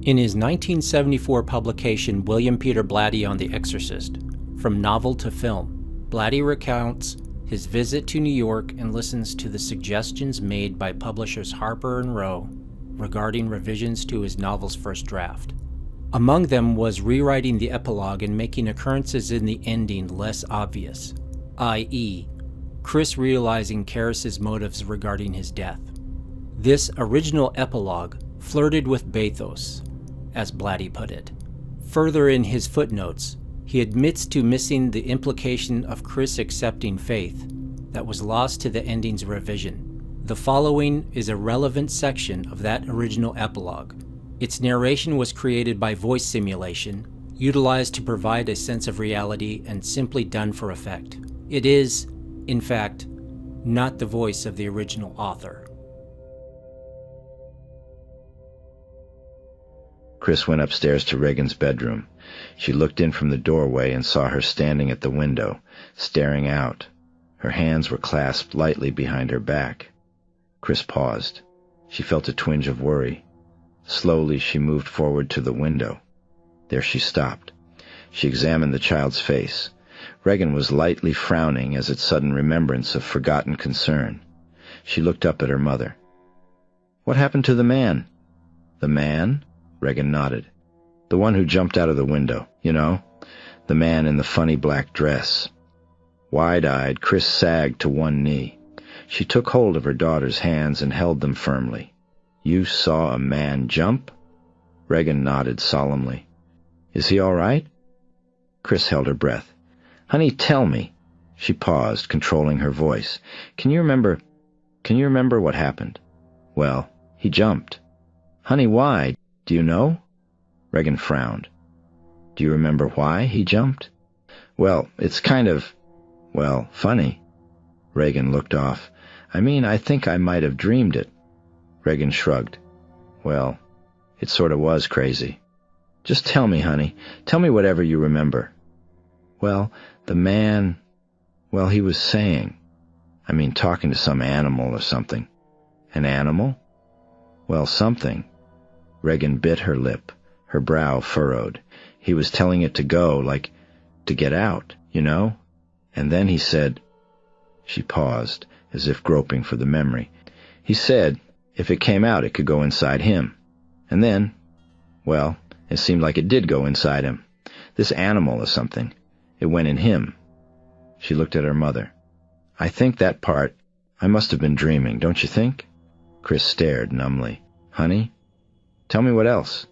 In his 1974 publication William Peter Blatty on the Exorcist, From Novel to Film, Blatty recounts his visit to New York and listens to the suggestions made by publishers Harper and Row regarding revisions to his novel's first draft. Among them was rewriting the epilogue and making occurrences in the ending less obvious, i.e., Chris realizing Karras' motives regarding his death. This original epilogue flirted with bathos, as Blatty put it. Further in his footnotes, he admits to missing the implication of Chris accepting faith that was lost to the ending's revision. The following is a relevant section of that original epilogue. Its narration was created by voice simulation, utilized to provide a sense of reality and simply done for effect. It is, in fact, not the voice of the original author. Chris went upstairs to Regan's bedroom. She looked in from the doorway and saw her standing at the window, staring out. Her hands were clasped lightly behind her back. Chris paused. She felt a twinge of worry. Slowly she moved forward to the window. There she stopped. She examined the child's face. Regan was lightly frowning as at sudden remembrance of forgotten concern. She looked up at her mother. "What happened to the man?" "The man?" Regan nodded. "The one who jumped out of the window, you know, the man in the funny black dress." Wide-eyed, Chris sagged to one knee. She took hold of her daughter's hands and held them firmly. "You saw a man jump?" Regan nodded solemnly. "Is he all right?" Chris held her breath. "Honey, tell me." She paused, controlling her voice. Can you remember what happened?" "Well, he jumped." "Honey, why? Do you know?" Regan frowned. "Do you remember why he jumped?" "Well, it's kind of, funny." Regan looked off. I think I might have dreamed it." Regan shrugged. "Well, it sort of was crazy." "Just tell me, honey. Tell me whatever you remember." "Well, the man, he was saying, talking to some animal or something." "An animal?" "Well, something." Regan bit her lip. Her brow furrowed. "He was telling it to go, like, to get out, you know? And then he said—" She paused, as if groping for the memory. "He said, if it came out, it could go inside him. And then, it seemed like it did go inside him. This animal or something. It went in him." She looked at her mother. "I think that part, I must have been dreaming, don't you think?" Chris stared numbly. "Honey? Tell me what else."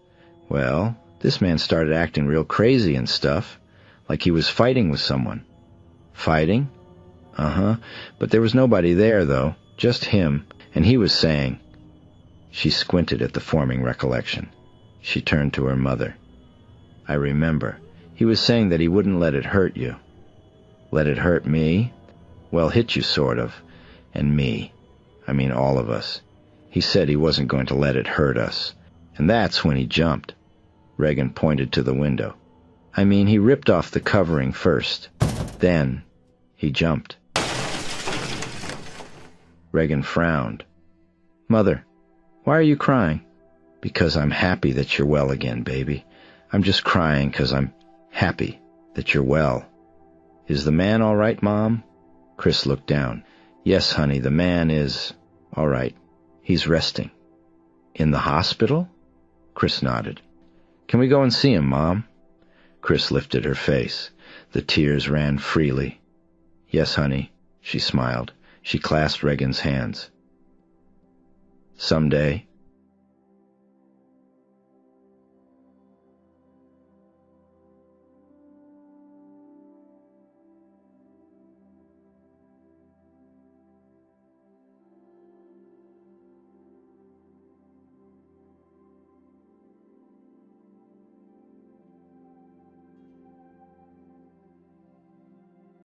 "Well, this man started acting real crazy and stuff, like he was fighting with someone." "Fighting?" "Uh-huh. But there was nobody there, though, just him, and he was saying—" She squinted at the forming recollection. She turned to her mother. "I remember. He was saying that he wouldn't let it hurt you." "Let it hurt me?" "Well, hit you, sort of. And me. All of us. He said he wasn't going to let it hurt us. And that's when he jumped." Regan pointed to the window. He ripped off the covering first. Then he jumped." Regan frowned. "Mother, why are you crying?" "Because I'm happy that you're well again, baby. I'm just crying because I'm happy that you're well." "Is the man all right, Mom?" Chris looked down. "Yes, honey, the man is all right. He's resting." "In the hospital?" Chris nodded. "Can we go and see him, Mom?" Chris lifted her face. The tears ran freely. "Yes, honey," she smiled. She clasped Regan's hands. "Someday,"